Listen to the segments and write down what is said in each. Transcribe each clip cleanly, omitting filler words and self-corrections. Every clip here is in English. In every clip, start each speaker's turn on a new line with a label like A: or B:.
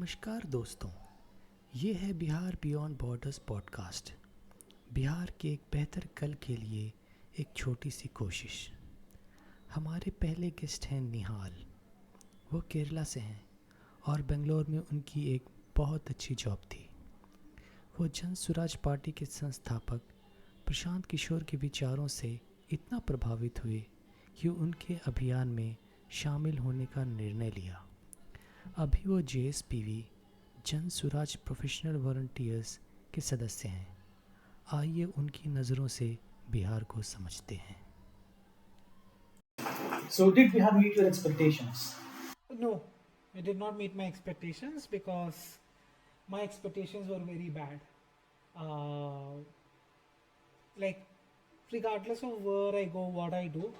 A: नमस्कार दोस्तों, ये है Bihar beyond borders podcast. Bihar के एक बेहतर कल के लिए एक छोटी सी कोशिश। हमारे पहले गेस्ट हैं निहाल। वो केरला से हैं और बेंगलोर में उनकी एक बहुत अच्छी जॉब थी। वो जन स्वराज पार्टी के संस्थापक प्रशांत किशोर के विचारों से इतना प्रभावित हुए कि उनके अभियान में शामिल होने का निर्णय लिया। अभी वो JSPV जन स्वराज प्रोफेशनल वॉलंटियर्स के सदस्य हैं। आइए उनकी नज़रों से बिहार को समझते हैं।
B: So did Bihar meet your expectations?
C: No, it did not meet my expectations because my expectations were very bad. Uh, like, regardless of where I go, what I do,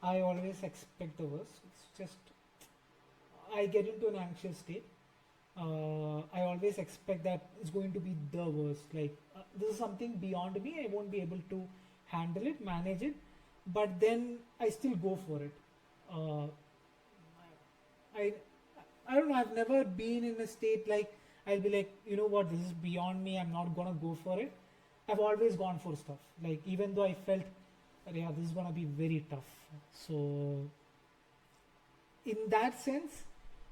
C: I always expect the worst. It's just, I get into an anxious state. I always expect that it's going to be the worst. Like, this is something beyond me. I won't be able to handle it, manage it, but then I still go for it. Uh, I I don't know. I've never been in a state like I'll be like, you know what, this is beyond me. I'm not gonna go for it. I've always gone for stuff. Like even though I felt, yeah, this is gonna be very tough. So in that sense,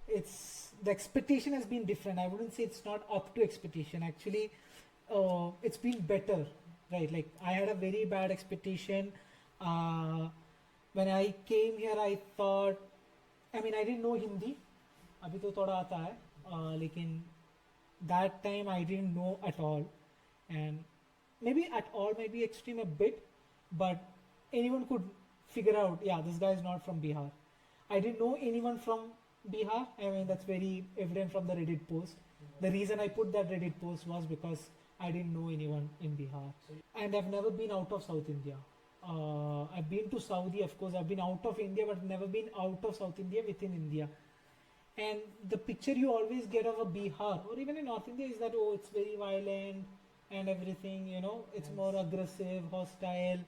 C: it's the expectation has been different. I wouldn't say it's not up to expectation. Actually, it's been better, right? Like I had a very bad expectation. When I came here, I thought, I mean, I didn't know Hindi. अभी तो थोड़ा आता है लेकिन that time I didn't know at all, and maybe at all maybe extreme a bit, but anyone could figure out, yeah, this guy is not from Bihar. I didn't know anyone from Bihar. I mean, that's very evident from the Reddit post. The reason I put that Reddit post was because I didn't know anyone in Bihar, and I've never been out of South India. I've been to Saudi, of course. I've been out of India, but never been out of South India within India. And the picture you always get of a Bihar or even in North India is that, oh, it's very violent and everything, you know, it's more aggressive, hostile.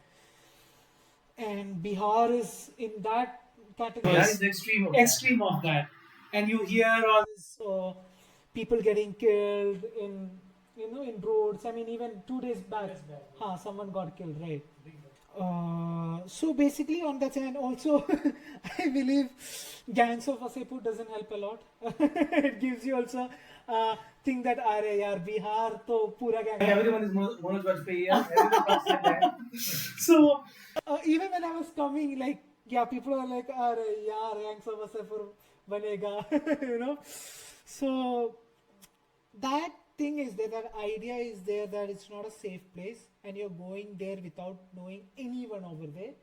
C: And Bihar is in that category.
B: That is the extreme of that.
C: And you hear all this people getting killed in, you know, in roads. I mean, even 2 days back, someone got killed, right? So basically on that end also I believe gangs of Wasseypur doesn't help a lot. It gives you also think that are yaar Bihar to pura gang.
B: Everyone is Manoj Bajpayee. Everyone said that.
C: So even when I was coming, like, yeah, people are like, are yaar gangs of Wasseypur banega, you know. So that thing is there, that idea is there that it's not a safe place and you're going there without knowing anyone over there.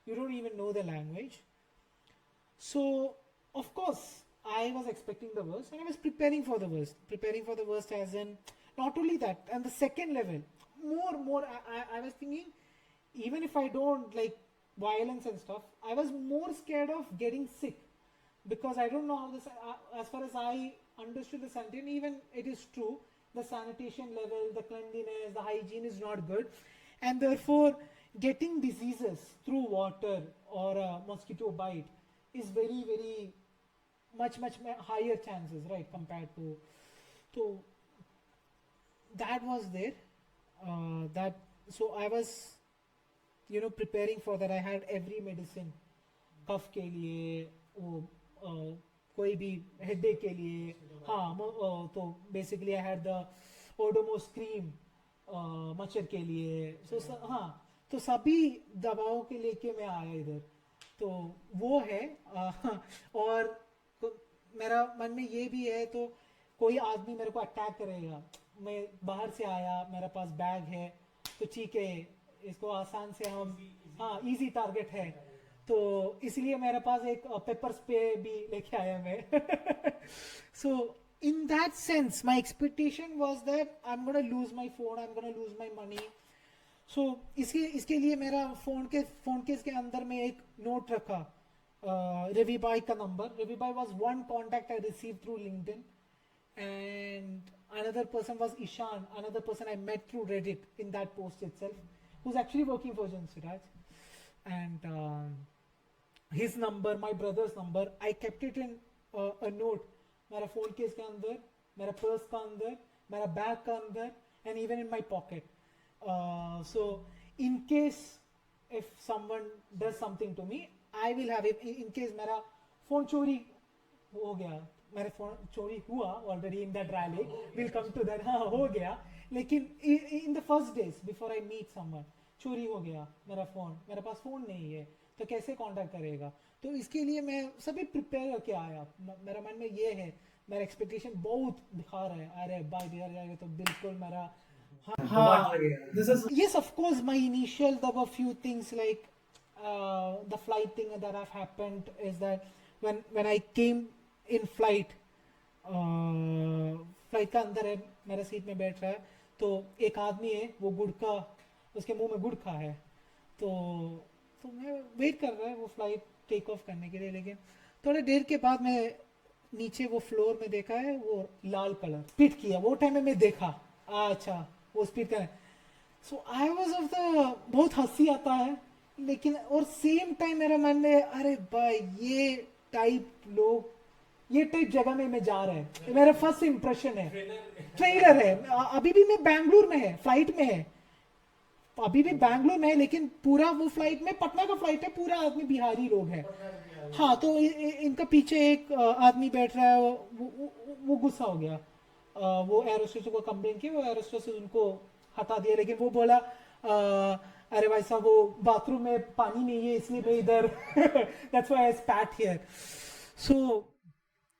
C: You don't even know the language. So of course I was expecting the worst and I was preparing for the worst as in, not only that, and the second level, more I was thinking, even if I don't like violence and stuff, I was more scared of getting sick, because I don't know how this, as far as I understood the sanitation, even it is true, the sanitation level, the cleanliness, the hygiene is not good, and therefore getting diseases through water or a mosquito bite is very much higher chances, right, compared to, so that was there. That, so I was, you know, preparing for that. I had every medicine, कफ के लिए, वो कोई भी headache के लिए, तो basically I had the Odomos cream मच्छर के लिए. तो सभी दवाओं के लेके मैं आया इधर, तो वो है. और मेरा मन में ये भी है, तो कोई आदमी मेरे को अटैक करेगा, मैं बाहर से आया, मेरे पास बैग है, तो ठीक है, इसको आसान से हम, इजी टारगेट है, तो इसलिए मेरे पास एक पेपर स्प्रे भी लेके आया मैं. So in that sense my expectation was that I am gonna lose my phone, I am gonna lose my money. So इसके लिए मेरा फोन केस के अंदर में एक नोट रखा, रवि भाई का नंबर. रवि भाई was one contact I receive through LinkedIn, and another person was Ishan, another person I met through Reddit in that post itself, who's actually working for Jan Siraj. And his number, my brother's number, I kept it in a note. मेरा phone case के अंदर मेरा purse का अंदर, मेरा bag का अंदर, and even in my pocket. So in case if someone does something to me, I will have it. In case मेरा फोन चोरी हो गया, मेरा फोन चोरी हुआ already in that rally, will come to that. हाँ हो गया, लेकिन in the first days before I meet someone चोरी हो गया मेरा फ़ोन, मेरे पास फ़ोन नहीं है तो कैसे कांटेक्ट करेगा. तो इसके लिए मैं सभी प्रिपेयर करके आया. मेरा मन में ये है, मेरा एक्सपेक्टेशन बहुत दिखा रहा है. अरे भाई बिहार जाएगा तो बिल्कुल मेरा. हाँ,
B: This is
C: yes, of course, my initial, there were few things like the flight thing that have happened is that when I came in flight, flight का अंदर है, मेरा सीट में बैठ रहा है, तो एक आदमी है वो गुड़का, उसके मुंह में गुड़खा है, तो मैं वेट कर रहा है वो फ्लाइट टेक ऑफ करने के लिए. लेकिन थोड़ी देर के बाद मैं नीचे वो फ्लोर में देखा है वो लाल कलर स्पीड किया. वो टाइम में मैं देखा अच्छा वो स्पीड कर. सो आई वाज ऑफ द, बहुत हंसी आता है, लेकिन और सेम टाइम मेरा मन में अरे भाई ये टाइप लोग, ये टाइप जगह में मैं जा रहा है. मेरा फर्स्ट इंप्रेशन है, ट्रेलर है. अभी भी मैं बैंगलोर में है, फ्लाइट में है, अभी भी बैंगलोर में है, लेकिन पूरा वो फ्लाइट में, पटना का फ्लाइट है, पूरा आदमी बिहारी लोग है. हाँ, तो इनका पीछे एक आदमी बैठ रहा है, वो गुस्सा हो गया. वो एरोस्टेस को कंप्लेन किया, वो एरोस्टेस उनको हटा दिया, लेकिन वो बोला अरे भाई साहब वो बाथरूम में पानी नहीं है इसलिए मैं इधर that's why I स्पैट here. So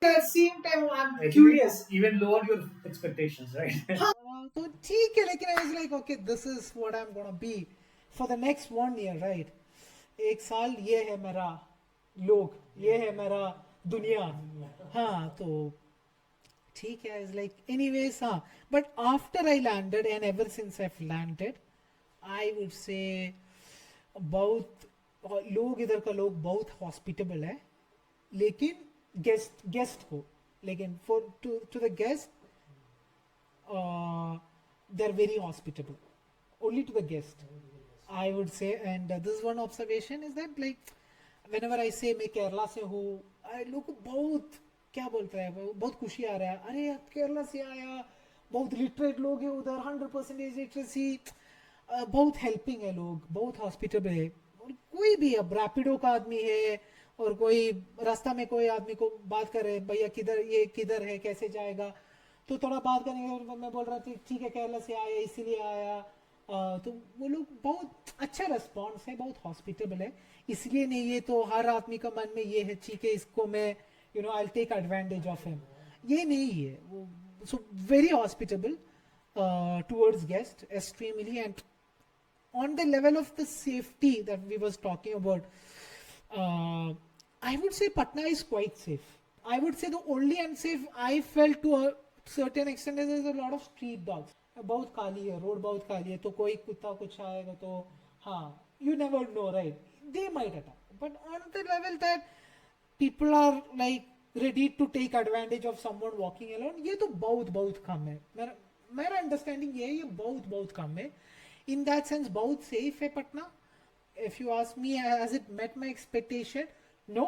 C: at the same time I'm curious.
B: even lowered your expectations, right?
C: तो ठीक है, लेकिन I was like okay, this is what I'm gonna be for the next 1 year, right? एक साल ये है मेरा लोग, ये है मेरा दुनिया. हाँ, तो ठीक है. It's like anyways, हाँ, but after I landed and ever since I've landed, I would say बहुत लोग, इधर का लोग बहुत हॉस्पिटेबल है, लेकिन गेस्ट को, लेकिन for to the guest they are very hospitable, only to the guest, I would say. And this one observation is that like whenever I say मैं केरला से हूँ, लोग को बहुत क्या बोलता है, बहुत खुशी आ रहा है, अरे केरला से आया, बहुत लिटरेट लोग हैं उधर, 100% लिटरेसी, बहुत हेल्पिंग है लोग, बहुत हॉस्पिटेबल है. और कोई भी अब रैपिडो का आदमी है और कोई रास्ता में कोई आदमी को बात करे, भैया किधर, ये किधर है, कैसे जाएगा, तो थोड़ा बात करने के मैं बोल रहा था ठीक है केरला से आया इसीलिए आया, तो वो लोग बहुत अच्छा रेस्पॉन्स है, बहुत हॉस्पिटेबल है. इसलिए नहीं है तो हर आदमी का मन में ये है ठीक है इसको मैं I will take advantage of him, ये नहीं है. So very hospitable towards guest extremely. And on the level of the safety that we was talking about, I would say Patna is quite safe. I would say the only unsafe I felt to a certain extent is there's a lot of street dogs. बहुत खाली है, road बहुत खाली है, तो कोई कुत्ता कुछ आएगा तो हाँ, you never know, right? They might attack. But on the level that people are like ready to take advantage of someone walking alone, ये तो बहुत बहुत कम है. मेरा अंडरस्टैंडिंग ये है, ये बहुत बहुत कम है. In that sense, बहुत safe है Patna. If you ask me, has it met my expectation? No,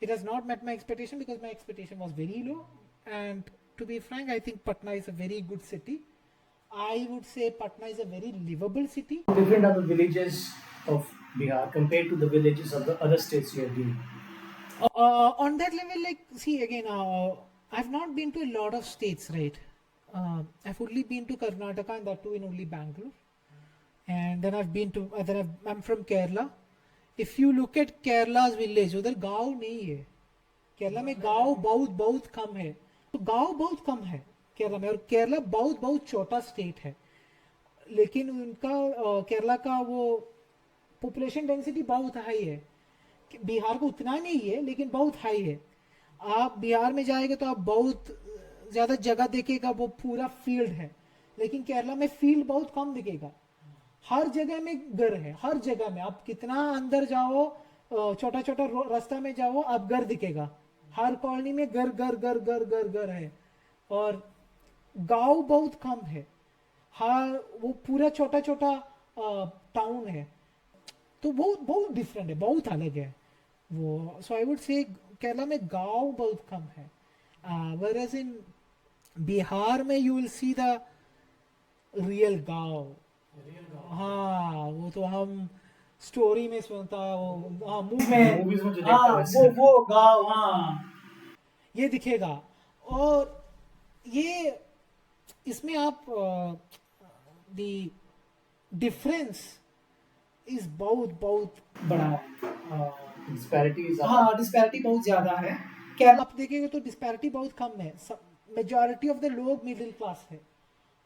C: it has not met my expectation because my expectation was very low. And to be frank, I think Patna is a very good city. I would say Patna is a very livable city.
B: Different are the villages of Bihar compared to the villages of the other states you have been?
C: On that level, like, see again, I've not been to a lot of states, right? I've only been to Karnataka, and that too in only Bangalore. And then I've been to, I'm from Kerala. If you look at Kerala's village, उधर गांव नहीं है. केरला में गांव बहुत बहुत कम है, तो गांव बहुत कम है केरला में. और केरला बहुत बहुत छोटा स्टेट है, लेकिन उनका केरला का वो पॉपुलेशन डेंसिटी बहुत हाई है. बिहार को उतना नहीं है लेकिन बहुत हाई है. आप बिहार में जाएंगे तो आप बहुत ज़्यादा जगह देखेगा, वो पूरा फील्ड है, लेकिन केरला में फील्ड बहुत कम दिखेगा. हर जगह में घर है, हर जगह में आप कितना अंदर जाओ, छोटा छोटा रास्ता में जाओ, आप घर दिखेगा. हर कॉलोनी में घर घर घर घर घर घर है, और गांव बहुत कम है. हर वो पूरा छोटा छोटा टाउन है, तो बहुत बहुत डिफरेंट है, बहुत अलग है वो. सो आई वुड से केरला में गांव बहुत कम है. whereas in बिहार में you will see the real गाँव. हाँ, वो तो हम स्टोरी में सुनता है, वो हाँ मूवी में,
B: Movies में जो देखता
C: हाँ
B: है वैसे।
C: वो गाँव, हाँ ये दिखेगा. और ये इसमें आप द डिफरेंस इज बहुत बहुत बड़ा है.
B: Disparities are
C: हाँ डिस्पैरिटी बहुत ज्यादा है. केरला आप देखेंगे तो डिस्पैरिटी बहुत कम है. मेजॉरिटी ऑफ द लोग मिडिल क्लास है.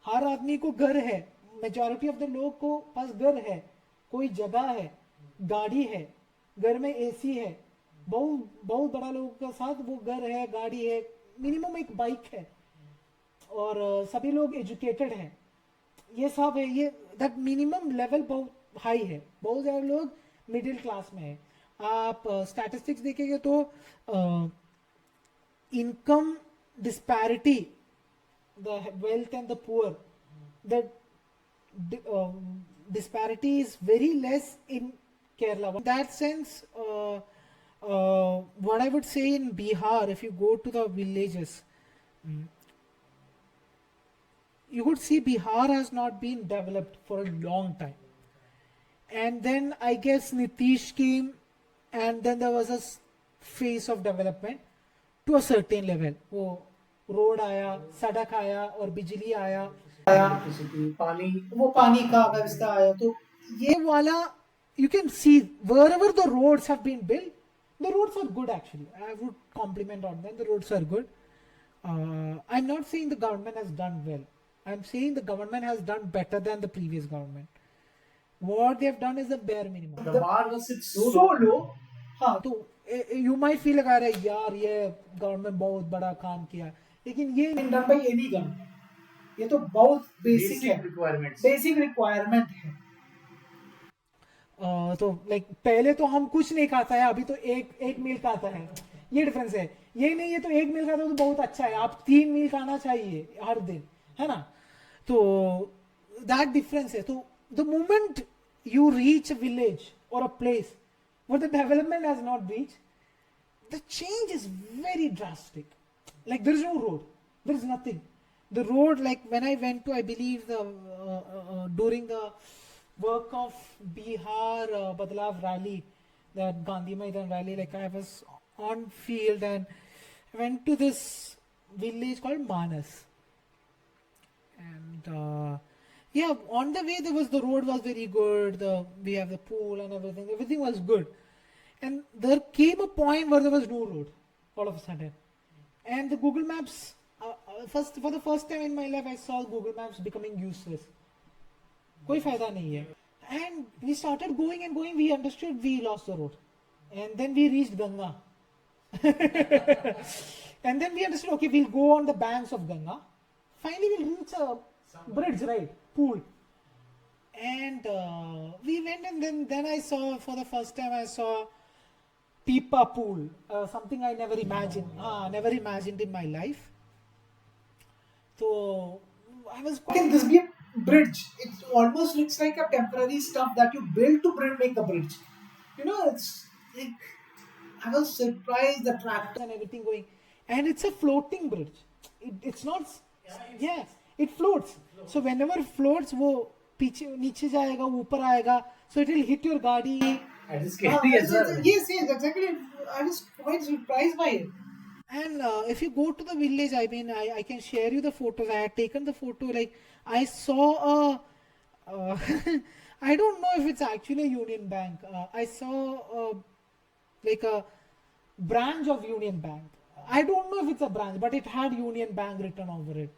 C: हर आदमी को घर है. मेजॉरिटी ऑफ द लोग को पास घर है, कोई जगह है, गाड़ी है, घर में एसी है. बहुत बहुत बड़ा लोगों के साथ वो घर है, गाड़ी है, मिनिमम एक बाइक है, और सभी लोग एजुकेटेड हैं. ये सब है. ये दैट मिनिमम लेवल बहुत हाई है. बहुत ज़्यादा लोग मिडिल क्लास में है. आप स्टैटिस्टिक्स देखेंगे तो income disparity, the wealth and the poor, the disparity is very less in Kerala. In that sense, what I would say in Bihar, if you go to the villages, you could see Bihar has not been developed for a long time. And then I guess Nitish came, and then there was a phase of development to a certain level. वो road आया, सड़क आया और बिजली आया,
B: electricity, पानी.
C: वो पानी का व्यवस्था आया. तो ये वाला you can see wherever the roads have been built, the roads are good actually. I would compliment on them. The roads are good. I'm not saying the government has done well. I'm saying the government has done better than the previous government. What they have done is the bare minimum.
B: The bar was set so
C: so
B: low.
C: low. हाँ तो you might feel like अरे यार ये government बहुत बड़ा काम किया, लेकिन ये डन बाय एनी गवर्नमेंट. ये तो बहुत बेसिक है,
B: Basic requirements.
C: बेसिक रिक्वायरमेंट है. तो लाइक पहले तो हम कुछ नहीं खाता है, अभी तो एक मील खाता है. ये डिफरेंस है. ये नहीं, ये तो एक मील खाता है तो बहुत अच्छा है, आप 3 मील खाना चाहिए हर दिन, है ना. तो दैट डिफरेंस है. तो the moment you reach a village or a place where the development has not reached, the change is very drastic. Like there is no road, there is nothing. The road, like when I went to, I believe during the work of Bihar Badlav rally, that Gandhi Maidan rally, like I was on field and I went to this village called Manas, and yeah, on the way there was, the road was very good, we have the pool and everything was good. And there came a point where there was no road all of a sudden. And the Google Maps, for the first time in my life I saw Google Maps becoming useless. कोई फायदा नहीं है. And we started going and going, we understood we lost the road. And then we reached Ganga. And then we understood, okay, we'll go on the banks of Ganga. Finally we'll reach a bridge, right? Pool. And we went, and then I saw, for the first time I saw Pipa pool, something I never imagined in my life. So I was, can this be a bridge? It almost looks like a temporary stuff that you build to make the bridge. You know, it's like, I was surprised, the tractor and everything going, and it's a floating bridge. It's not, yeah, it floats. So whenever it floats, वो पीछे नीचे जाएगा, ऊपर आएगा, so it will hit your गाड़ी.
B: And it's scary as well.
C: Yes, exactly. I was quite surprised by it. And if you go to the village, I mean, I can share you the photos. I had taken the photo, like I saw I don't know if it's actually a Union Bank. I saw like a branch of Union Bank. I don't know if it's a branch, but it had Union Bank written over it.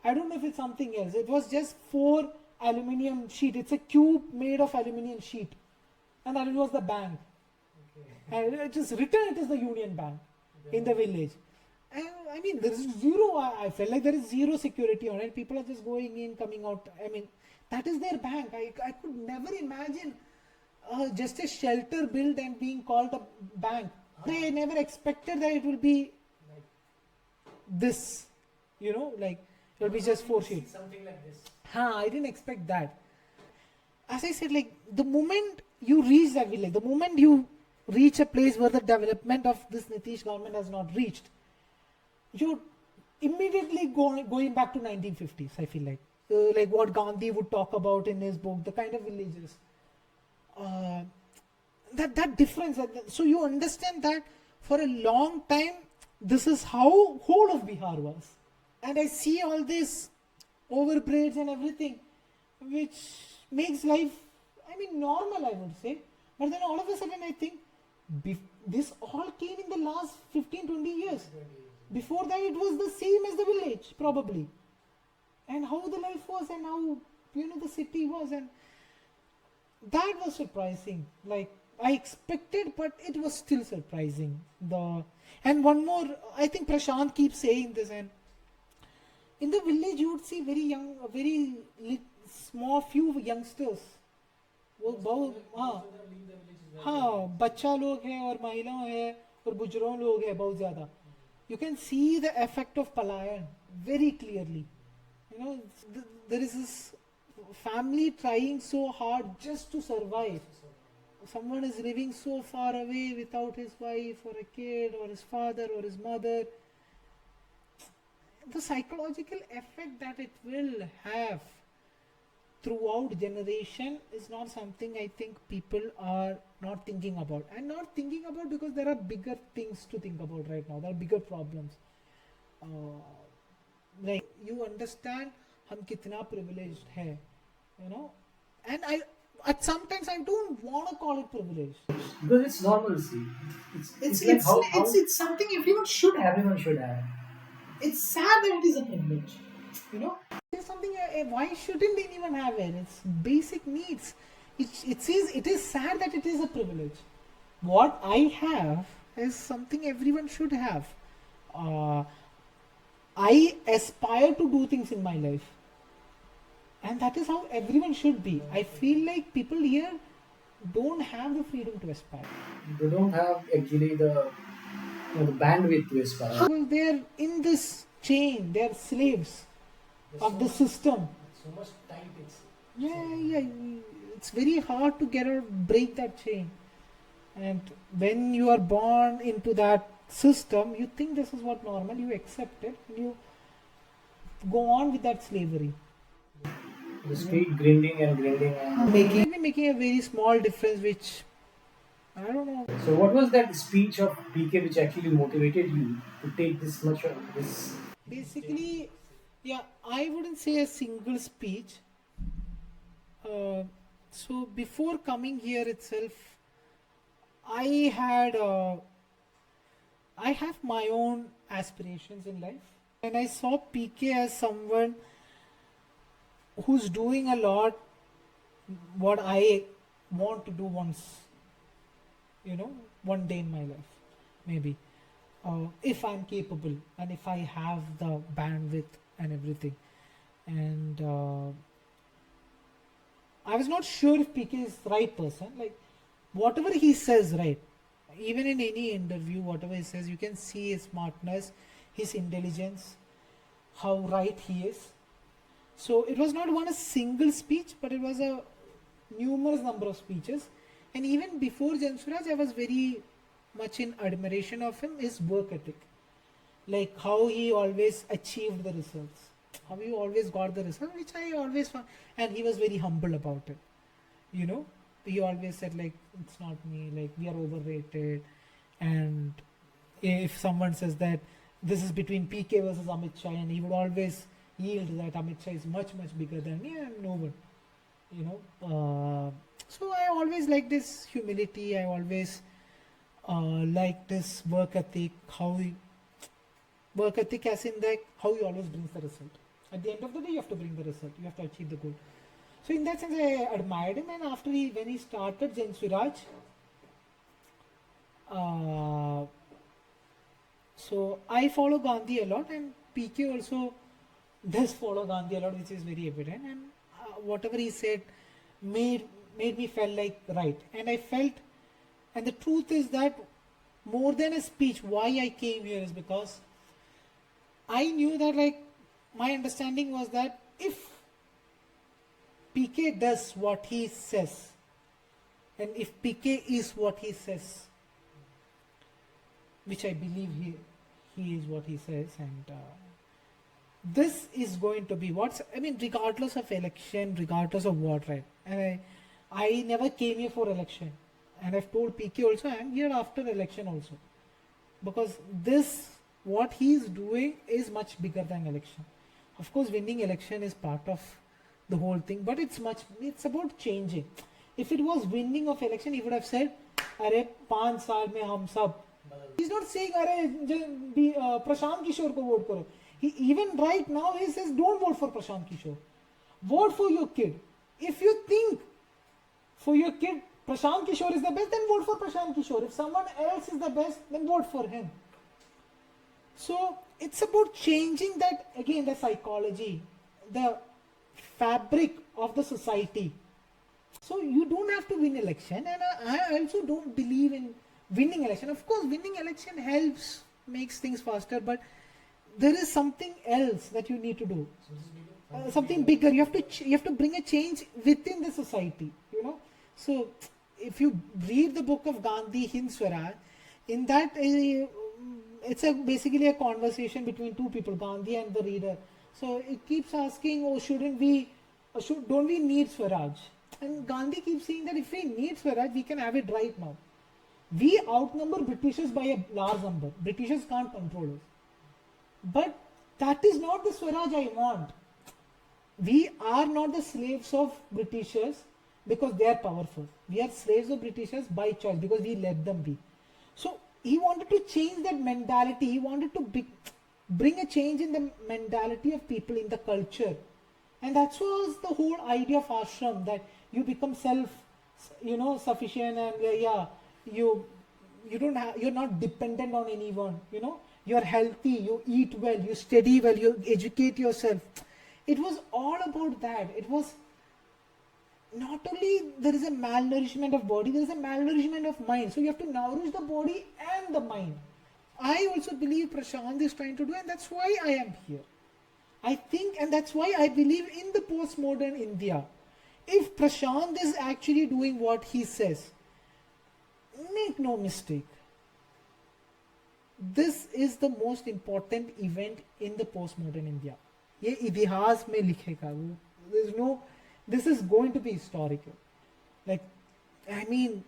C: I don't know if it's something else. It was just 4 aluminium sheet. It's a cube made of aluminium sheet, and that was the bank. Okay. And it is written, it is the Union Bank in the village. And I mean, there is zero. I felt like there is zero security on it. People are just going in, coming out. I mean, that is their bank. I could never imagine just a shelter built and being called a bank. I never expected that it will be this. You know, like. It will be just 4 sheets.
B: Something like this.
C: I didn't expect that. As I said, like the moment you reach that village, the moment you reach a place where the development of this Nitish government has not reached, immediately going back to 1950s. I feel like what Gandhi would talk about in his book, the kind of villages. Uh, that difference. So you understand that for a long time, this is how whole of Bihar was. And I see all this overbraids and everything, which makes life, I mean, normal, I would say. But then all of a sudden, I think this all came in the last 15-20 years. Before that, it was the same as the village, probably. And how the life was, and how the city was, and that was surprising. Like I expected, but it was still surprising. And one more, I think Prashant keeps saying this, and in the village you would see very young, small few youngsters. वो बहुत हाँ बच्चा लोग हैं और महिलाएं हैं और बुजुर्ग लोग हैं बहुत ज़्यादा. You can see the effect of Palayan very clearly. There is this family trying so hard just to survive. Someone is living so far away without his wife or a kid or his father or his mother. The psychological effect that it will have throughout generation is not something I think people are not thinking about. And not thinking about because there are bigger things to think about right now. There are bigger problems. Like you understand हम कितना privileged है, and at sometimes I don't want to call it privilege
B: because it's normalcy.
C: It's something everyone should have.
B: Everyone should have.
C: It's sad that it is a privilege, It's something why shouldn't anyone have it? It's basic needs. It is sad that it is a privilege. What I have is something everyone should have. I aspire to do things in my life. And that is how everyone should be. I feel like people here don't have the freedom to aspire.
B: They don't have actually the bandwidth to aspire.
C: Because they're in this chain, they're slaves of the system.
B: So much time it's.
C: Yeah. It's very hard to break that chain. And when you are born into that system, you think this is what normal, you accept it, and you go on with that slavery.
B: The street grinding and
C: Making a very small difference, which I don't know.
B: So what was that speech of PK which actually motivated you to take this much of this?
C: Basically, yeah, I wouldn't say a single speech. So before coming here itself, I have my own aspirations in life, and I saw PK as someone who's doing a lot what I want to do once, one day in my life, maybe, if I'm capable and if I have the bandwidth and everything. And I was not sure if PK is the right person. Like whatever he says, right, even in any interview, whatever he says, you can see his smartness, his intelligence, how right he is. So it was not a single speech, but it was a numerous number of speeches. And even before Jan Suraj, I was very much in admiration of him, his work ethic. Like how he always achieved the results, how he always got the result, which I always found. And he was very humble about it. He always said like, it's not me, like we are overrated. And if someone says that this is between PK versus Amit Shah, and he would always yield that Amit Shah is much, much bigger than me and no one, so I always like this humility. I always like this work ethic, work ethic as in like how he always brings the result. At the end of the day, you have to bring the result. You have to achieve the goal. So in that sense, I admired him. And after when he started Jan Swaraj, so I follow Gandhi a lot, and PK also does follow Gandhi a lot, which is very evident. And whatever he said made me feel like right. And I felt, and the truth is that more than a speech, why I came here is because I knew that like my understanding was that if PK does what he says, and if PK is what he says, which I believe he is what he says, and this is going to be what's, I mean, regardless of election, regardless of what, right? And I never came here for election, and I've told PK also I'm here after election also, because this what he's doing is much bigger than election. Of course, winning election is part of the whole thing, but it's about changing. If it was winning of election, he would have said, "अरे 5 साल में हम सब." He's not saying, "अरे प्रशांत किशोर को vote करो." He even right now he says, "Don't vote for Prashant Kishore. Vote for your kid. If you think for your kid Prashant Kishore is the best, then vote for Prashant Kishore. If someone else is the best, then vote for him." So it's about changing that, again, the psychology, the fabric of the society. So you don't have to win election, and I also don't believe in winning election. Of course, winning election helps, makes things faster, but there is something else that you need to do. Something bigger. You have to bring a change within the society. You know. So if you read the book of Gandhi, Hind Swaraj, in that it's basically a conversation between two people, Gandhi and the reader. So it keeps asking, "Oh, don't we need Swaraj?" And Gandhi keeps saying that if we need Swaraj, we can have it right now. We outnumber Britishers by a large number. Britishers can't control us. But that is not the Swaraj I want. We are not the slaves of Britishers because they are powerful. We are slaves of Britishers by choice because we let them be. So he wanted to change that mentality. He wanted to bring a change in the mentality of people, in the culture. And that was the whole idea of ashram, that you become sufficient, and you're not dependent on anyone, you're healthy, you eat well, you study well, you educate yourself. It was all about that. It was not only there is a malnourishment of body, there is a malnourishment of mind. So you have to nourish the body and the mind. I also believe Prashant is trying to do, and that's why I am here. I think, and that's why I believe in the postmodern India. If Prashant is actually doing what he says, make no mistake, this is the most important event in the postmodern India. ये इतिहास में लिखेगा वो. This is going to be historical. Like, I mean,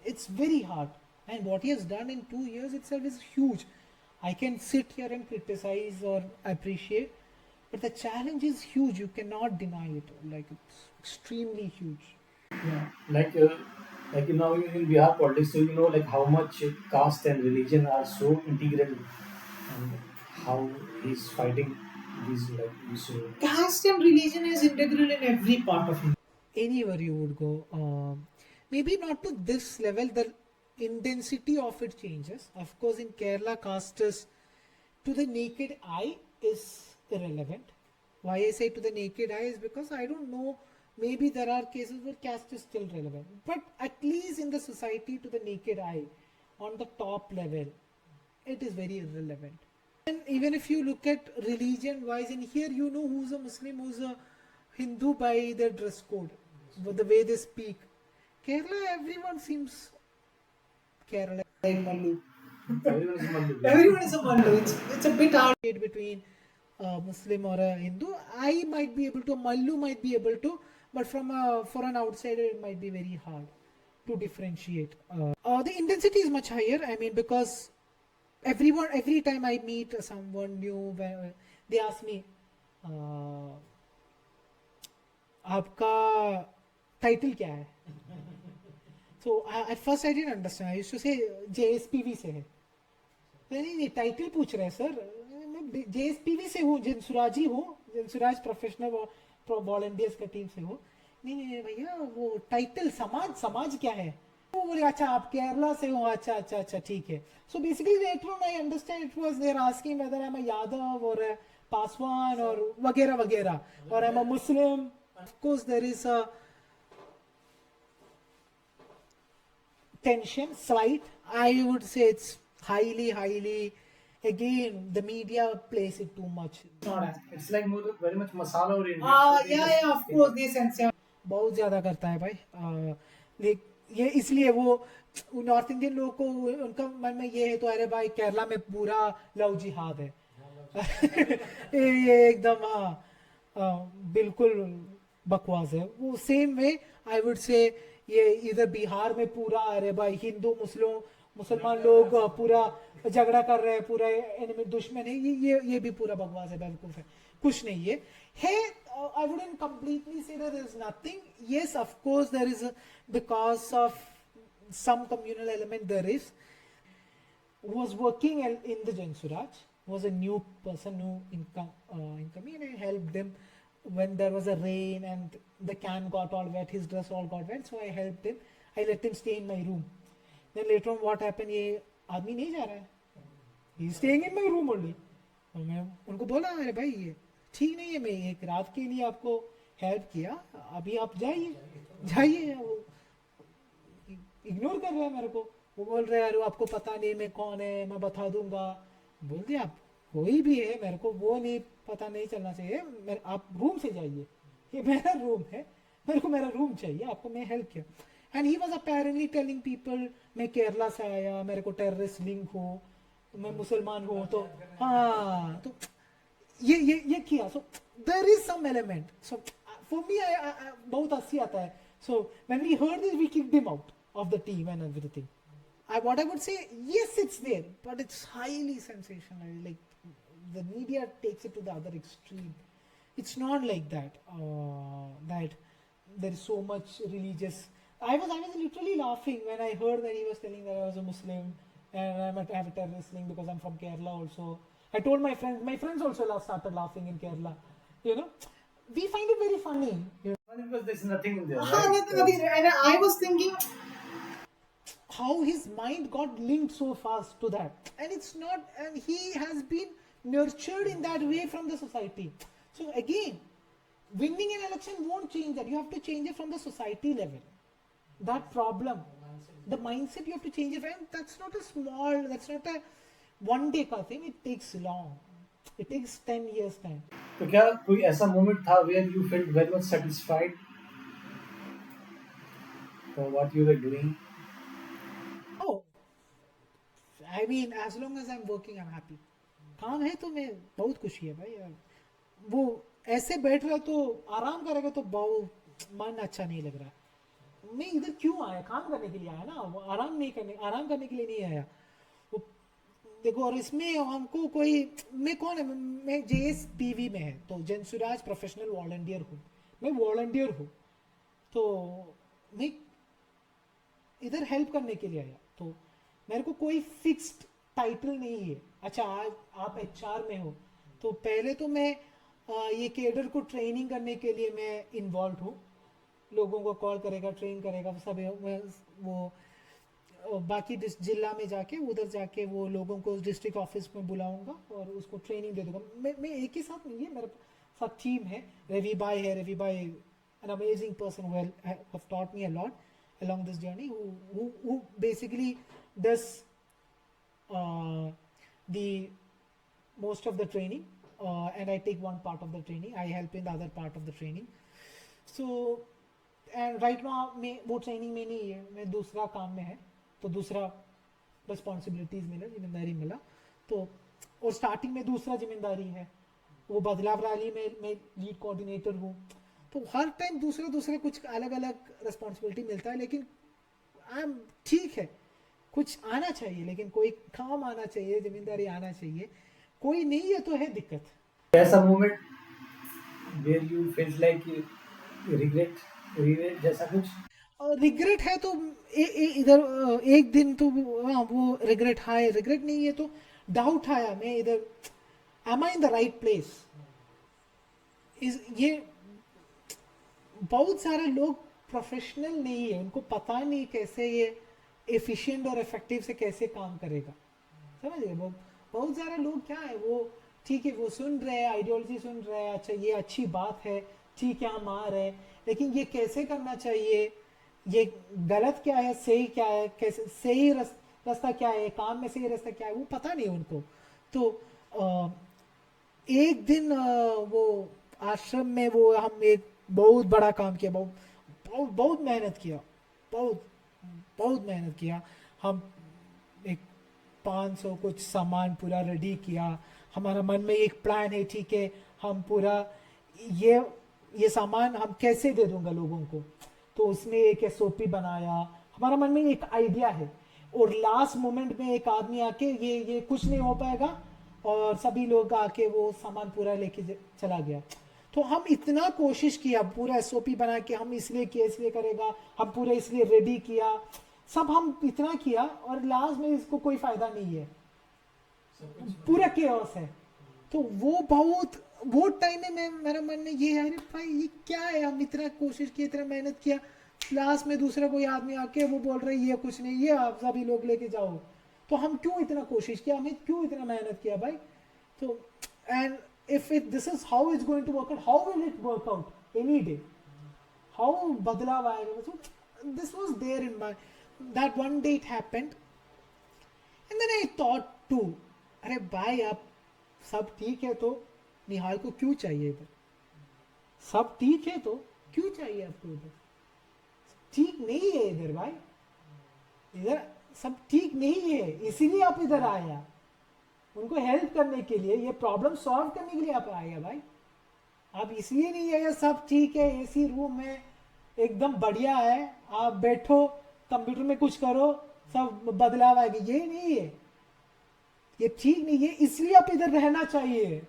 C: it's very hard. And what he has done in 2 years itself is huge. I can sit here and criticize or appreciate, but the challenge is huge. You cannot deny it. Like, it's extremely huge.
B: Yeah, like now in Bihar politics, so like how much caste and religion are so integrated, and how he's fighting these
C: Caste and religion is integral in every part of India. Anywhere you would go, maybe not to this level. The intensity of it changes. Of course, in Kerala, caste is, to the naked eye, is irrelevant. Why I say to the naked eye is because I don't know. Maybe there are cases where caste is still relevant, but at least in the society, to the naked eye, on the top level, it is very irrelevant. And even if you look at religion wise, in here you know who's a Muslim, who's a Hindu by their dress code, the way they speak. Kerala, everyone seems Kerala. Mallu.
B: Everyone is Mallu.
C: Everyone is a Mallu. It's a bit hard between a Muslim or a Hindu. I might be able to, Mallu might be able to, but for an outsider it might be very hard to differentiate. The intensity is much higher. I mean, because every time I meet someone new, they ask me, आपका title क्या है? So at first I didn't understand. I used to say JSPV से है. नहीं title पूछ रहे हैं sir. मैं JSPV से हूँ, जनसुराजी हूँ, जनसुराज प्रोफेशनल वॉलंटियर्स का टीम से हूँ. नहीं भैया, वो टाइटल समाज क्या है? वो बोले अच्छा आप केरला से हो, अच्छा ठीक है. So basically later on I understand it was they're asking whether I'm a Yadav or a Paswan or वगैरह, or I'm a Muslim. Of course there is a tension, slight. I would say it's highly. Again, the media plays it too much.
B: It's like very much masala oriented.
C: Yeah, of course, this sense बहुत ज़्यादा करता है भाई. ये इसलिए वो north Indian लोगों को उनका मन में ये है तो अरे भाई केरला में पूरा लव जिहाद है. ये एकदम बिल्कुल बकवास है। वो same way I would say ये इधर बिहार में पूरा अरे भाई हिंदू मुसलमान लोग पूरा झगड़ा कर रहे हैं, पूरा एनिमी दुश्मन है, ये भी पूरा बकवास है, बेवकूफ है, कुछ नहीं है I wouldn't completely say there is nothing. Yes of course there is because of some communal element there is. Who was working in the Jain Suraj was a new person, new incoming, and I helped them when there was a rain and the can got all wet, his dress all got wet, so I helped him. I let him stay in my room. Then later on what happened, ये आदमी नहीं जा रहा है, he is staying in my room only. और मैं उनको बोला अरे भाई ये ठीक नहीं है, मैं एक रात के लिए आपको हेल्प किया, अभी आप जाइए। वो इग्नोर कर रहा है मेरे को, वो बोल रहे हैं अरे आपको पता नहीं मैं कौन है, मैं बता दूंगा। बोल दिया आप कोई भी है मेरे को वो नहीं पता नहीं चलना चाहिए, आप रूम से जाइए, ये मेरा रूम है, मेरे को मेरा रूम चाहिए, आपको मैं हेल्प किया। And he was apparently telling people मैं केरला से आया, मेरे को टेररिस्ट लिंक हो, मैं मुसलमान हूँ, तो हाँ तो ये किया। So there is some element, so for me बहुत हंसी आता है। So when we heard this we kicked him out of the team and everything. What I would say, yes, it's there, but it's highly sensational. Like the media takes it to the other extreme. It's not like that. That there is so much religious. I was literally laughing when I heard that he was telling that I was a Muslim and I'm a terrorist link because I'm from Kerala also. I told my friends. My friends also started laughing in Kerala. You know, we find it very funny. You know?
B: Because there's nothing in there.
C: Nothing. And I was thinking how his mind got linked so fast to that, and it's not, and he has been nurtured in that way from the society. So again, winning an election won't change that, you have to change it from the society level, that problem, the mindset, you have to change it, and that's not a one day ka thing, it takes long, it takes 10 years time.
B: तो क्या कोई ऐसा moment था where you felt very much satisfied for what you were doing?
C: I mean, as long as I'm working, I'm happy. काम है तो मैं बहुत खुशी है भाई यार। वो ऐसे बैठ रहा तो आराम करेगा तो बहुत मन अच्छा नहीं लग रहा। मैं इधर क्यों आया, काम करने के लिए आया ना, आराम करने के लिए नहीं आया। वो देखो, और इसमें हमको कोई, मैं कौन है, मैं JSPV में है तो जैन सुराज प्रोफेशनल वॉलंटियर हूँ, मैं वॉलंटियर हूँ, तो मैं इधर हेल्प करने के लिए आया। तो मेरे को कोई फिक्स्ड टाइटल नहीं है। अच्छा आज आप HR में हो तो पहले तो मैं ये केडर को ट्रेनिंग करने के लिए मैं इन्वॉल्व हूँ, लोगों को कॉल करेगा, ट्रेन करेगा, सब वो बाकी जिला में जाके उधर जाके वो लोगों को डिस्ट्रिक्ट ऑफिस में बुलाऊंगा और उसको ट्रेनिंग दे दूंगा। मैं एक ही साथ नहीं है, मेरे साथ टीम है, रवि भाई है, रवि भाई an amazing person who have taught me a lot along this journey, who basically does the most of the training, and I take one part of the training, I help in the other part of the training. So and right now मैं वो training में नहीं है, मैं दूसरा काम में है, तो दूसरा रिस्पॉन्सिबिलिटीज मिला, जिम्मेदारी मिला, तो और स्टार्टिंग में दूसरा जिम्मेदारी है वो बदलाव रैली में मैं लीड कोऑर्डिनेटर हूँ, तो हर टाइम दूसरा कुछ अलग अलग रिस्पॉन्सिबिलिटी मिलता है। लेकिन ठीक है, कुछ आना चाहिए, लेकिन कोई काम आना चाहिए, जिम्मेदारी आना चाहिए, कोई नहीं है तो है दिक्कत।
B: ऐसा moment where you felt like regret जैसा कुछ?
C: रिग्रेट है तो इधर एक दिन तो वो रिग्रेट है, रिग्रेट नहीं है तो डाउट आया, मैं इधर am I in the right place. ये बहुत सारे लोग प्रोफेशनल नहीं है, उनको पता नहीं कैसे ये एफिशिएंट और इफेक्टिव से कैसे काम करेगा, समझ गए। बहुत सारे लोग क्या है, वो ठीक है वो सुन रहे हैं, आइडियोलॉजी सुन रहे हैं, अच्छा ये अच्छी बात है, ठीक है हम आ रहे हैं, लेकिन ये कैसे करना चाहिए, ये गलत क्या है, सही क्या है, कैसे सही रास्ता क्या है, काम में सही रास्ता क्या है, वो पता नहीं उनको। तो एक दिन वो आश्रम में वो हम एक बहुत बड़ा काम किया, बहुत मेहनत किया, बहुत मेहनत किया। हम एक 500 कुछ सामान पूरा रेडी किया, हमारा मन में एक प्लान है, ठीक है हम पूरा ये सामान हम कैसे दे दूंगा लोगों को, तो उसने एक एसओपी बनाया, हमारा मन में एक आइडिया है, और लास्ट मोमेंट में एक आदमी आके ये कुछ नहीं हो पाएगा और सभी लोग आके वो सामान पूरा लेके चला गया। तो हम इतना कोशिश किया, पूरा एसओपी बना के हम इसलिए किया, इसलिए करेगा, हम पूरा इसलिए रेडी किया, सब हम इतना किया और लास्ट में इसको कोई फायदा नहीं है, पूरा केओस है। तो वो टाइम में मेरा मन में ये है, अरे भाई ये क्या है, हम इतना कोशिश किया, इतना मेहनत किया, लास्ट में दूसरा कोई आदमी आके वो बोल रहे ये कुछ नहीं, ये आप सभी लोग लेके जाओ। तो हम क्यों इतना कोशिश किया, हमें क्यों इतना मेहनत किया भाई। तो and if this is how it's going to work out, how will it work out any day, how badlav aayega. So this was there in my, that one day it happened, and then I thought too, अरे भाई आप सब ठीक है तो निहाल को क्यों चाहिए इधर, सब ठीक है तो क्यों चाहिए आपको इधर, ठीक नहीं है इधर भाई, इधर सब ठीक नहीं है, इसीलिए आप इधर आया, उनको हेल्प करने के लिए, ये प्रॉब्लम सॉल्व करने के लिए आप आए भाई, आप इसलिए नहीं आए सब ठीक है एसी रूम में एकदम बढ़िया है, आप बैठो कंप्यूटर में कुछ करो सब बदलाव आएगा, ये नहीं है, ये ठीक नहीं है, इसलिए आप इधर रहना चाहिए,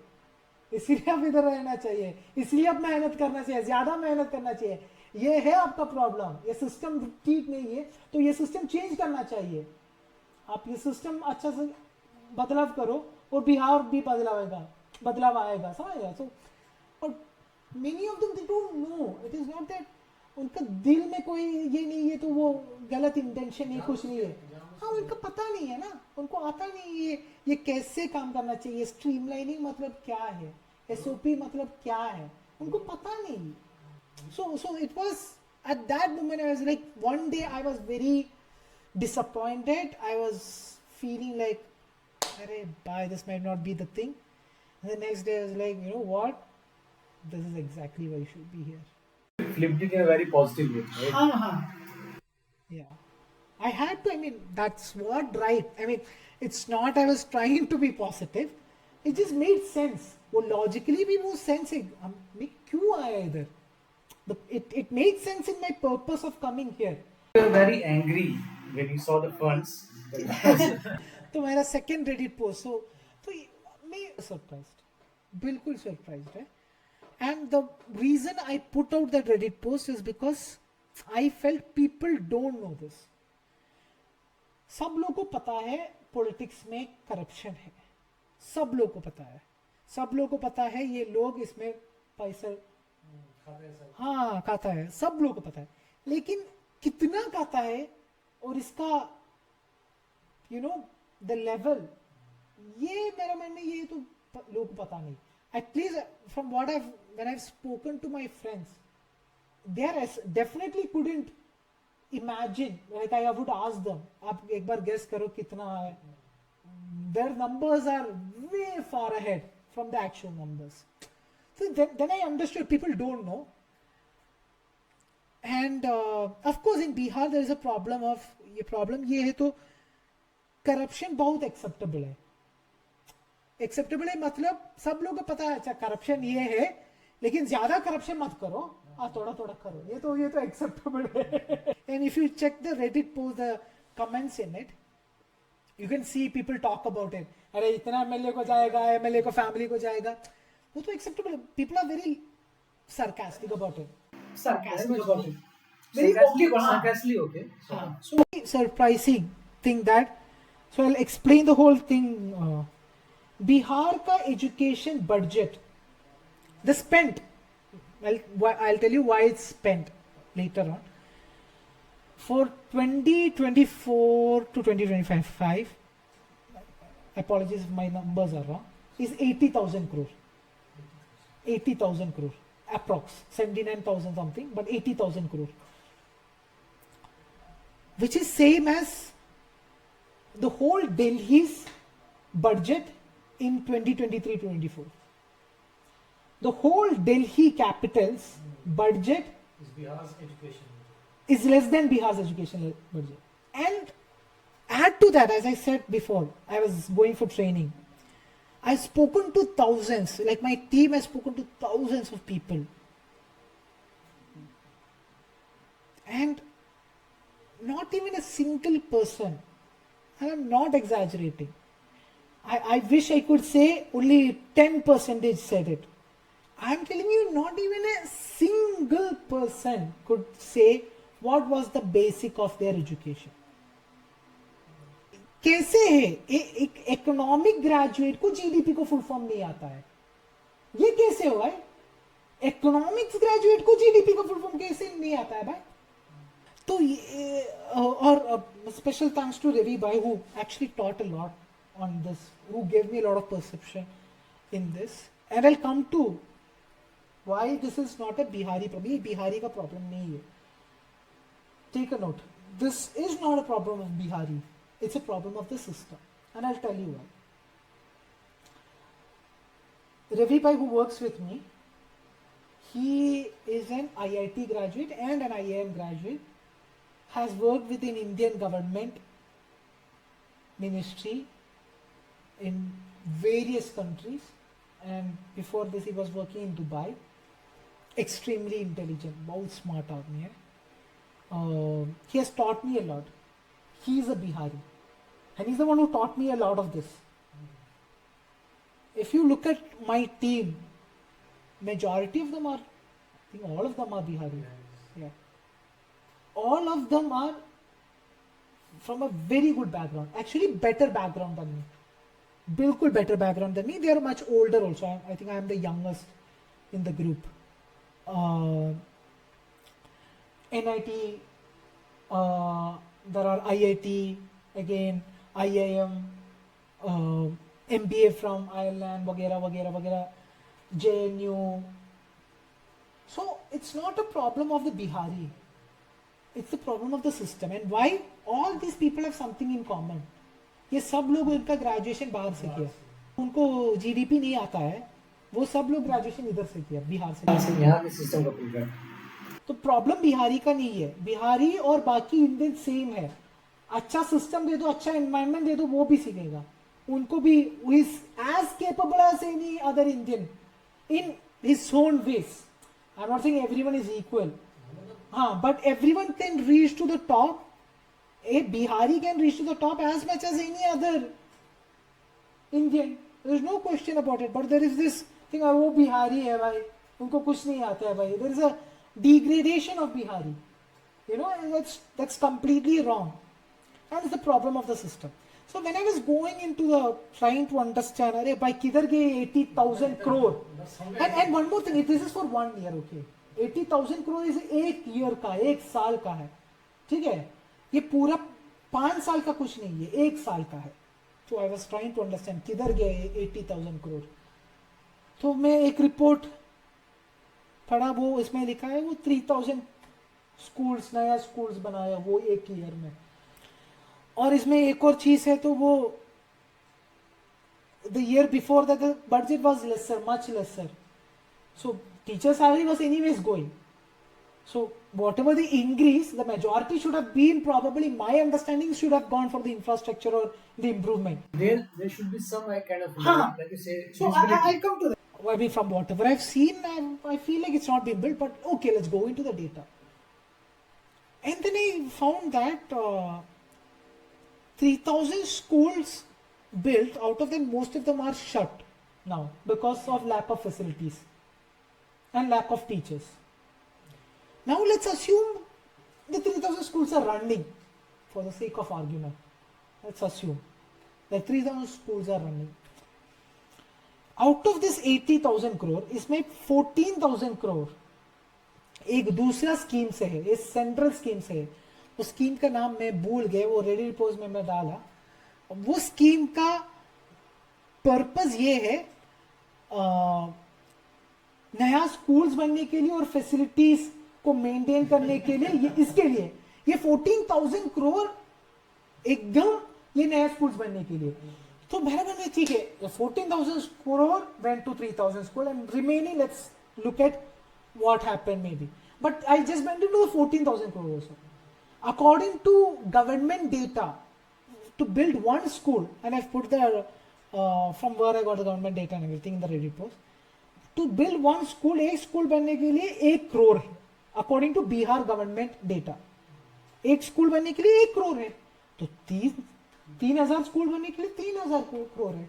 C: इसलिए आप इधर रहना चाहिए, इसलिए आप मेहनत करना चाहिए, ज्यादा मेहनत करना चाहिए, ये है आपका प्रॉब्लम, ये सिस्टम ठीक नहीं है तो ये सिस्टम चेंज करना चाहिए, आप ये सिस्टम अच्छा से बदलाव करो और बिहार भी बदलाव आएगा समझ। सो और many of them they don't know, it is not that उनका दिल में कोई ये नहीं है तो वो गलत इंटेंशन नहीं, कुछ नहीं है, हाँ उनका पता नहीं है ना, उनको आता नहीं है ये कैसे काम करना चाहिए, स्ट्रीमलाइनिंग मतलब क्या है, एसओपी मतलब क्या है, उनको पता नहीं। So it was at that moment I was like, one day I was very disappointed, I was feeling like, अरे bye, this might not be the thing, and the next day I was like, you know what, this is exactly why you should be here.
B: Flipped it in a very positive way, right?
C: Yeah, I had to, I mean that's what, right, I mean it's not I was trying to be positive, it just made sense, वो logically भी वो sense है, मैं क्यों आया इधर, it made sense in my purpose of coming here.
B: You were very angry when you saw the funds.
C: तो मेरा second Reddit post, तो मैं surprised, बिल्कुल surprised है, and the reason I put out that Reddit post is because I felt people don't know this. सब लोगों को पता है पॉलिटिक्स में करप्शन है, सब लोगों को पता है, सब लोगों को पता है ये लोग इसमें पैसा हाँ खाता है, सब लोगों को पता है, लेकिन कितना खाता है और इसका यू नो द लेवल, ये मेरा मन में ये तो लोगों को पता नहीं। At least from what I when I spoken to my friends, they are definitely couldn't imagine, like I would ask them, आप एक बार गेस करो कितना है, their numbers are way far ahead from the actual numbers. So then I understood people don't know, and of course in Bihar there is a problem of, ये problem ये है तो corruption बहुत acceptable है, acceptable है मतलब सब लोगों को पता है अच्छा corruption ये है, लेकिन ज्यादा corruption मत करो, थोड़ा थोड़ा करो, ये तो acceptable है। And if you check the Reddit post, the comments in it, you can see people talk about it, अरे इतना एमएलए को जाएगा, एमएलए को फैमिली को जाएगा, वो तो acceptable है, people are very sarcastic about it, very
B: sarcastically okay.
C: So surprising thing that, so I'll explain the whole thing. Bihar ka education budget, the spent, I'll tell you why it's spent later on, for 2024 to 2025, apologies if my numbers are wrong, is 80,000 crore. 80,000 crore, approx 79,000 something, but 80,000 crore, which is same as the whole Delhi's budget in 2023-24. The whole Delhi capital's budget
B: Is Bihar's education
C: is less than Bihar's education budget. And add to that, as I said before, I was going for training. I've spoken to thousands, like my team has spoken to thousands of people. And not even a single person, and I'm not exaggerating, I wish I could say only 10% said it. I'm telling you, not even a single person could say what was the basic of their education. कैसे है एक economic graduate को GDP को full form नहीं आता है? ये कैसे हुआ है? इकोनॉमिक्स ग्रेजुएट को जीडीपी का फुल फॉर्म कैसे नहीं आता है भाई? तो ये और special thanks to Ravi bhai who actually taught a lot on this, who give me a lot of perception in this, and I will come to why this is not a Bihari problem. ये बिहारी का प्रॉब्लम नहीं है. Take a note, this is not a problem of Bihari, it's a problem of the system, and I'll tell you why. Ravi Bhai, who works with me, he is an IIT graduate and an IIM graduate, has worked with an Indian government ministry in various countries, and before this he was working in Dubai. Extremely intelligent, बहुत smart आदमी है. He has taught me a lot. He is a Bihari, and he's the one who taught me a lot of this. If you look at my team, majority of them are, I think all of them are Bihari. Yeah. All of them are from a very good background, actually better background than me. Bilkul better background than me. They are much older also. I think I am the youngest in the group. NIT, there are IIT, again IIM, MBA from Ireland, वगैरह वगैरह वगैरह, JNU. So it's not a problem of the Bihari, it's the problem of the system. And why? All these people have something in common. ये सब लोग उनका graduation बाहर से किया, उनको जीडीपी नहीं आता है, वो सब लोग ग्रेजुएशन इधर से किया, बिहार से.
B: यहाँ के सिस्टम का प्रॉब्लम.
C: तो प्रॉब्लम बिहारी का नहीं है. बिहारी और बाकी इंडियन सेम है. अच्छा सिस्टम दे दो, अच्छा एनवायरनमेंट दे दो, वो भी सीखेगा. उनको भी is as capable as any other Indian in his own ways. I am not saying everyone is equal, हाँ, but everyone can reach to the top. A Bihari can reach to the top as much as any other Indian. There is no question about it. But there is this thing, वो बिहारी है भाई, उनको कुछ नहीं आता है भाई. There is a degradation of Bihari, you know, and that's completely wrong, and it's the problem of the system. So when I was going into the trying to understand, अरे भाई किधर गए 80,000 crore, and one more thing, this is for 1 year, okay, 80,000 crore is एक year का, एक साल का है, ठीक है. ये पूरा 5 साल का कुछ नहीं है, 1 साल का है. So I was trying to understand किधर गए 80,000 crore. तो मैं एक रिपोर्ट पढ़ा, वो इसमें लिखा है वो 3000 स्कूल्स, नया स्कूल्स बनाया वो एक ईयर में. और इसमें एक और चीज है, तो वो the year before that the budget was lesser, much lesser. So teacher salary was anyways going. So whatever the increase, the majority should have been, probably my understanding, should have gone for the infrastructure or the improvement.
B: There should be some kind of, like you say.
C: So I'll come to that. I mean, from whatever I've seen, I feel like it's not been built, but okay, let's go into the data. And then I found that 3,000 schools built, out of them, most of them are shut now because of lack of facilities and lack of teachers. Now let's assume the 3,000 schools are running, for the sake of argument. Let's assume that 3,000 schools are running. Out of this 80,000 crore, इसमें 14,000 crore एक दूसरा scheme से है, इस central scheme से है. उस scheme का नाम मैं भूल गया, वो रेडी पोस्ट में मैं डाला. वो स्कीम का पर्पस ये है, नया स्कूल्स बनने के लिए और फैसिलिटीज को मेंटेन करने के लिए, ये इसके लिए ये 14,000 करोड़ एकदम ये नया स्कूल्स बनने के लिए. तो मेरा मन में ठीक है, 14,000 crore went to 3,000 school, and remaining let's look at what happened maybe. But I just went into the 14,000 crore also. According to government data, to build one school, and I've put the from where I got the government data and everything in the Reddit post. To build one school, एक school बनने के लिए 1 करोड़ है, according to Bihar government data. एक school बनने के लिए 1 करोड़ है, तो 3,000 स्कूल बनने के लिए 3,000 करोड़ है,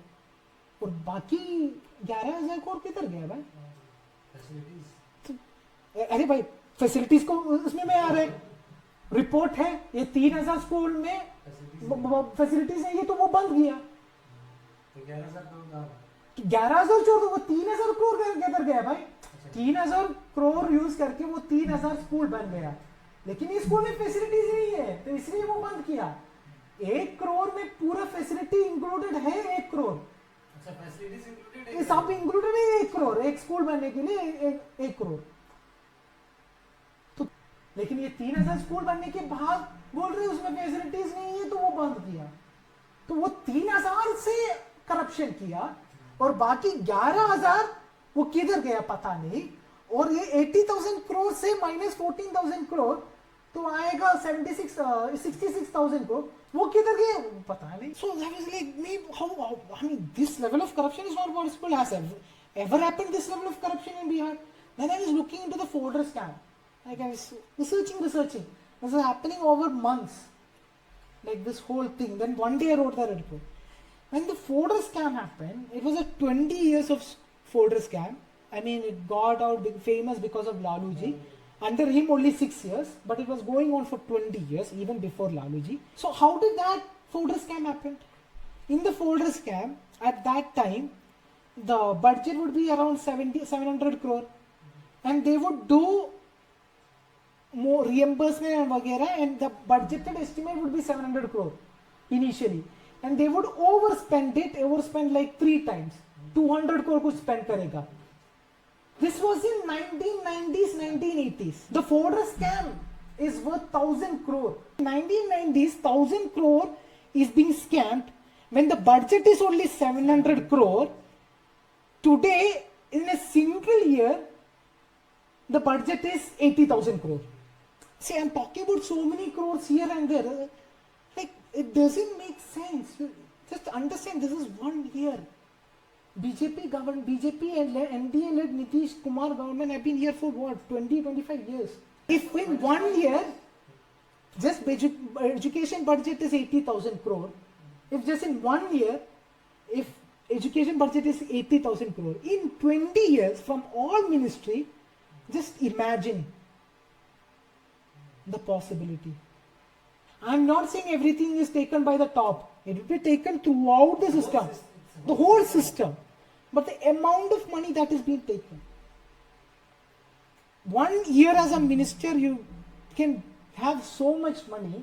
C: और बाकी 11,000 करोड़ किधर गया भाई? तो, अरे भाई फैसिलिटीज को उसमें में आ रहा है, रिपोर्ट है ये 3,000 स्कूल में फैसिलिटीज नहीं है तो वो बंद किया. 11,000 छोड़ दो, वो 3,000 करोड़ किधर गया भाई? 3,000 करोड़ यूज करके वो 3,000 स्कूल बन गया, लेकिन इस स्कूल में फैसिलिटीज नहीं है तो इसलिए वो बंद किया. 1 करोड़ में पूरा फैसिलिटी इंक्लूडेड है, 1 करोड़ सब इंक्लूडेड है. 1 करोड़ एक स्कूल बनने के लिए 1 करोड़. तो लेकिन ये 3,000 स्कूल बनने के बाद बोल रहे उसमें फैसिलिटीज नहीं है तो वो बंद किया. तो वो 3,000 से करप्शन किया और बाकी 11,000 वो किधर गया पता नहीं. और ये 80,000 करोड़ से माइनस 14,000 करोड़ तो आएगा 66,000 करोड़, वो किधर गए पता नहीं. So that was like me, how I mean this level of corruption is not possible. Has ever happened this level of corruption in Bihar? Then I was looking into the folder scam. Like I was researching. This was happening over months. Like this whole thing. Then one day I wrote the report. When the folder scam happened, it was a 20 years of folder scam. I mean, it got out famous because of Laluji. Under him only 6 years, but it was going on for 20 years, even before Laluji. So how did that folder scam happen? In the folder scam, at that time, the budget would be around 700 crore. And they would do more reimbursement and वगैरह, and the budgeted estimate would be 700 crore initially. And they would overspend like 3 times. 200 crore कुछ spend करेगा. This was in 1990s, 1980s. The folder scam is worth 1,000 crore. In 1990s, 1,000 crore is being scammed when the budget is only 700 crore. Today, in a single year, the budget is 80,000 crore. See, I'm talking about so many crores here and there. Like, it doesn't make sense. Just understand, this is 1 year. BJP and NDA-led Nitish Kumar government have been here for what, 20-25 years. If in 1 year, just education budget is 80,000 crore, if just in 1 year, if education budget is 80,000 crore, in 20 years from all ministry, just imagine the possibility. I'm not saying everything is taken by the top. It will be taken throughout the system, the whole system. But the amount of money that is being taken. 1 year as a minister, you can have so much money.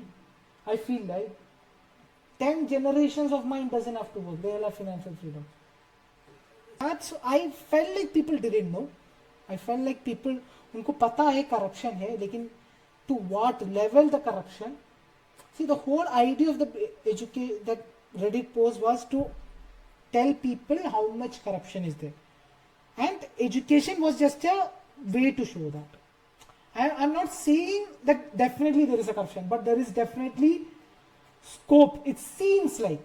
C: I feel like 10 generations of mine doesn't have to work. They all have financial freedom. I felt like people didn't know. I felt like people, उनको पता है corruption है, लेकिन to what level the corruption. See, the whole idea of that Reddit post was to tell people how much corruption is there, and education was just a way to show that. I'm not saying that definitely there is a corruption, but there is definitely scope. It seems like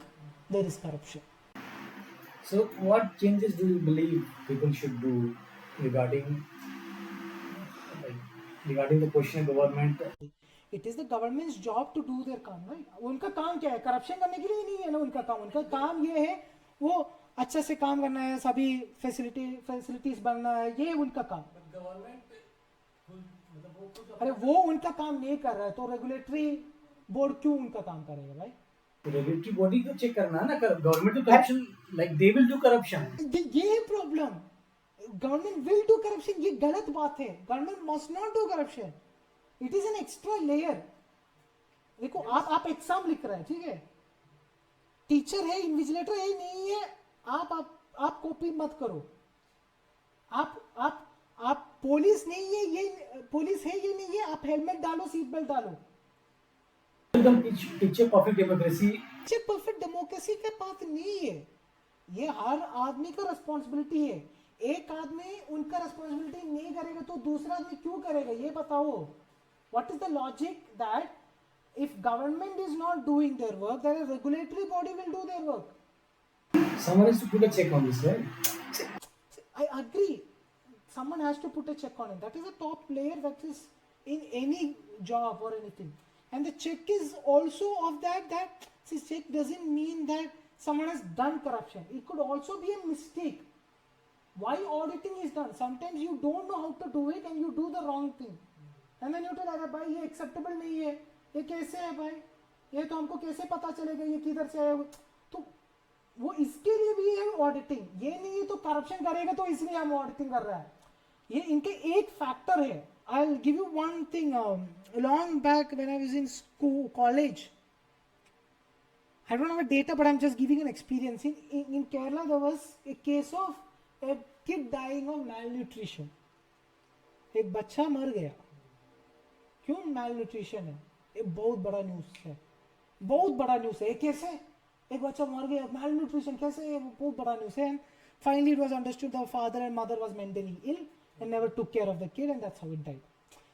C: there is corruption.
B: So, what changes do you believe people should do regarding the question of government?
C: It is the government's job to do their काम, right? उनका काम क्या है? Corruption करने के लिए नहीं है ना उनका काम. उनका काम ये है वो अच्छा से काम करना है, सभी फैसिलिटीज बनना है, ये उनका काम. अरे वो उनका काम नहीं कर रहा है तो रेगुलेटरी बोर्ड क्यों उनका काम करेगा भाई?
B: रेगुलेटरी बॉडी को चेक करना है ना. गवर्नमेंट तो corruption, like they will do corruption.
C: ये है problem. Government will do corruption, ये गलत बात है. Government must not do corruption. It is an extra layer. देखो आप एग्जाम लिख रहे हैं, ठीक है, टीचर है, इन्विजिलेटर है, नहीं है, आप कॉपी मत करो. आप पुलिस नहीं है, ये पुलिस है, ये नहीं है, आप हेलमेट डालो, सीट बेल्ट डालो.
B: Teacher perfect democracy.
C: Perfect democracy के बात नहीं है. ये हर आदमी का रिस्पॉन्सिबिलिटी है. एक आदमी उनका रिस्पॉन्सिबिलिटी नहीं करेगा तो दूसरा आदमी क्यों करेगा? ये बताओ. What is the logic that if government is not doing their work, then a regulatory body will do their work?
B: Someone has to put a check on this, right?
C: I agree. Someone has to put a check on it. That is a top player that is in any job or anything. And the check is also of that see, check doesn't mean that someone has done corruption. It could also be a mistake. Why auditing is done? Sometimes you don't know how to do it and you do the wrong thing. And then you tell, अरे भाई ये acceptable नहीं है, ये कैसे है भाई, ये तो हमको कैसे पता चलेगा ये किधर से है, तो वो इसके लिए भी है ऑडिटिंग. ये नहीं है तो करप्शन करेगा तो इसलिए हम ऑडिटिंग कर रहा है. ये इनके एक फैक्टर है. I'll give you one thing. Long back when I was in school, college, I don't have a data, but I'm just giving an experience. In Kerala, there was a case of a kid dying of malnutrition. एक बच्चा मर गया. क्यों malnutrition है? एक बहुत बड़ा news है. बहुत बड़ा न्यूज़ है. कैसे? एक बच्चा मर गया. Malnutrition कैसे? बहुत बड़ा न्यूज़ है. And finally, it was understood the father and mother was mentally ill and never took care of the kid, and that's how it died.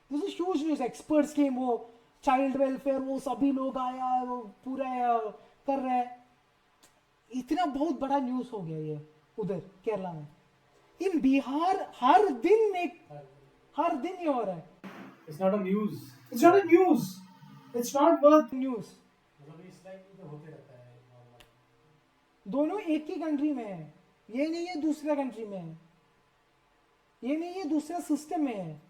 C: This is huge news. Experts came, वो child welfare, वो सभी लोग आया, वो पूरा कर रहे हैं. इतना बहुत बड़ा न्यूज़ हो गया ये उधर केरला में. इन बिहार हर दिन ये हो रहा है.
B: It's not a news.
C: It's not a news. It's not worth news. दोनों एक ही कंट्री में है. ये नहीं है दूसरा कंट्री में है. ये नहीं है दूसरा सिस्टम में है.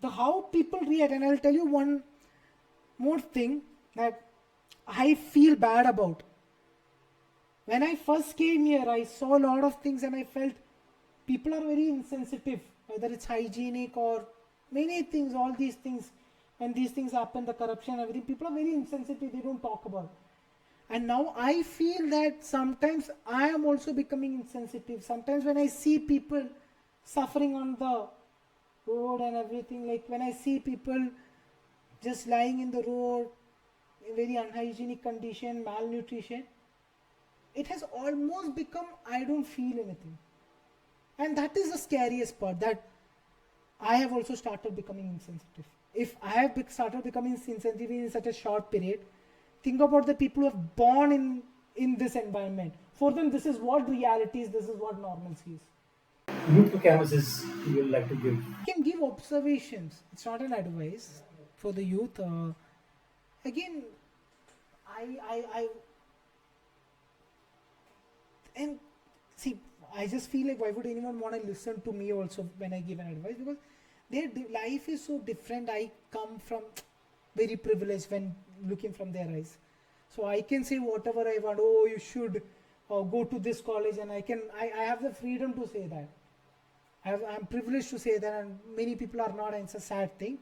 C: The how people react, and I'll tell you one more thing that I feel bad about. When I first came here, I saw a lot of things and I felt people are very insensitive, whether it's hygienic or many things, all these things. When these things happen, the corruption, everything, people are very insensitive, they don't talk about it. And now I feel that sometimes I am also becoming insensitive. Sometimes when I see people suffering on the road and everything, like when I see people just lying in the road in very unhygienic condition, malnutrition, it has almost become I don't feel anything. And that is the scariest part, that I have also started becoming insensitive. If I have started becoming insensitive in such a short period, think about the people who have born in this environment. For them, this is what reality is, this is what normalcy is.
B: Youth canvases you would like to give?
C: I can give observations. It's not an advice for the youth. Again, I and see, I just feel like why would anyone want to listen to me also when I give an advice, because their life is so different. I come from very privileged when looking from their eyes, so I can say whatever I want. Oh, you should go to this college, and I have the freedom to say that. I'm privileged to say that, and many people are not, and it's a sad thing.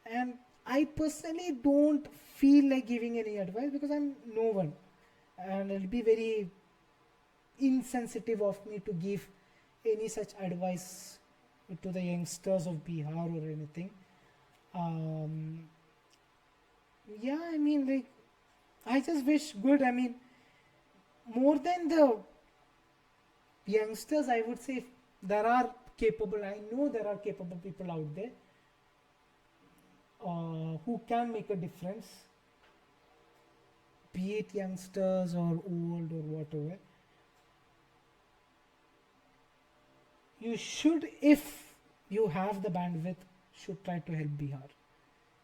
C: And I personally don't feel like giving any advice because I'm no one, and it'll be very insensitive of me to give any such advice to the youngsters of Bihar or anything. Yeah, I mean, like, I just wish good. I mean, more than the youngsters, I would say there are capable, I know there are capable people out there who can make a difference, be it youngsters or old or whatever. You should, if you have the bandwidth, should try to help Bihar.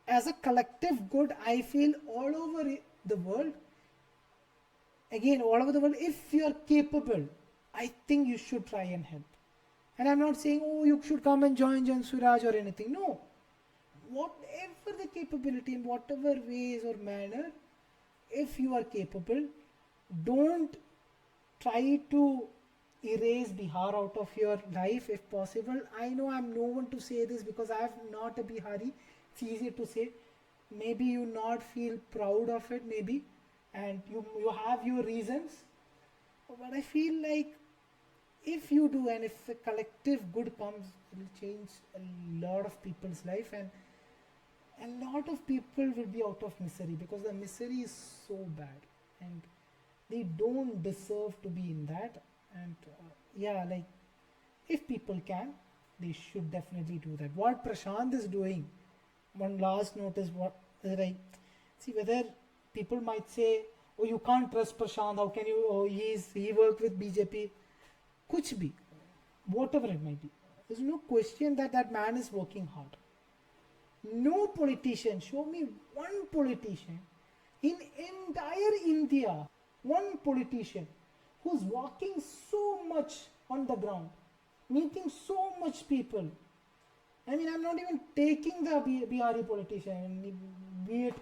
C: As a collective good, I feel all over the world, again, all over the world, if you are capable, I think you should try and help. And I'm not saying, oh, you should come and join Jan Suraj or anything. No. Whatever the capability, in whatever ways or manner, if you are capable, don't try to erase Bihar out of your life if possible. I know I'm no one to say this because I am not a Bihari. It's easy to say. Maybe you not feel proud of it, maybe, and you have your reasons. But I feel like if you do, and if a collective good comes, it will change a lot of people's life, and a lot of people will be out of misery, because the misery is so bad and they don't deserve to be in that. And yeah, like, if people can, they should definitely do that. What Prashant is doing, one last note is what, like, see, whether people might say, oh, you can't trust Prashant, how can you, oh, he worked with BJP, kuch bhi, whatever it might be. There's no question that that man is working hard. No politician, show me one politician in entire India, one politician who's walking so much on the ground, meeting so much people. I mean, I'm not even taking the Bihari politician, be it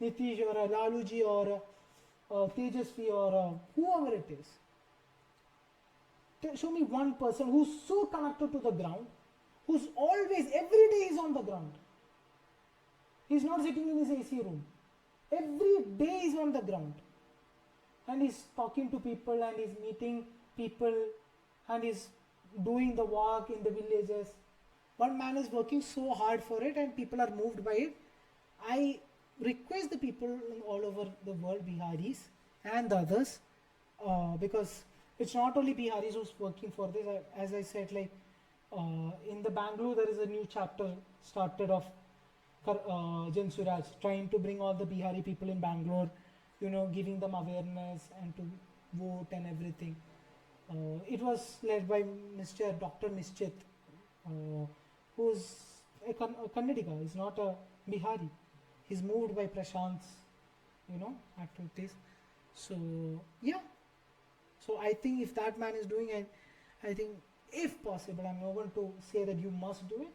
C: Nitish or Laluji or Tejasvi or whoever it is. Show me one person who's so connected to the ground, who's always, every day is on the ground. He's not sitting in his AC room. Every day is on the ground. And he's talking to people and he's meeting people and he's doing the work in the villages. One man is working so hard for it and people are moved by it. I request the people all over the world, Biharis and the others, because it's not only Biharis who's working for this. As I said, like in the Bangalore, there is a new chapter started of Jan Suraj, trying to bring all the Bihari people in Bangalore, you know, giving them awareness and to vote and everything. It was led by Mr. Dr. Nischit, who's a Kannadiga, he's not a Bihari. He's moved by Prashant's, you know, activities. So, yeah. So I think if that man is doing it, I think if possible, I'm not going to say that you must do it,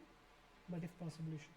C: but if possible, you should.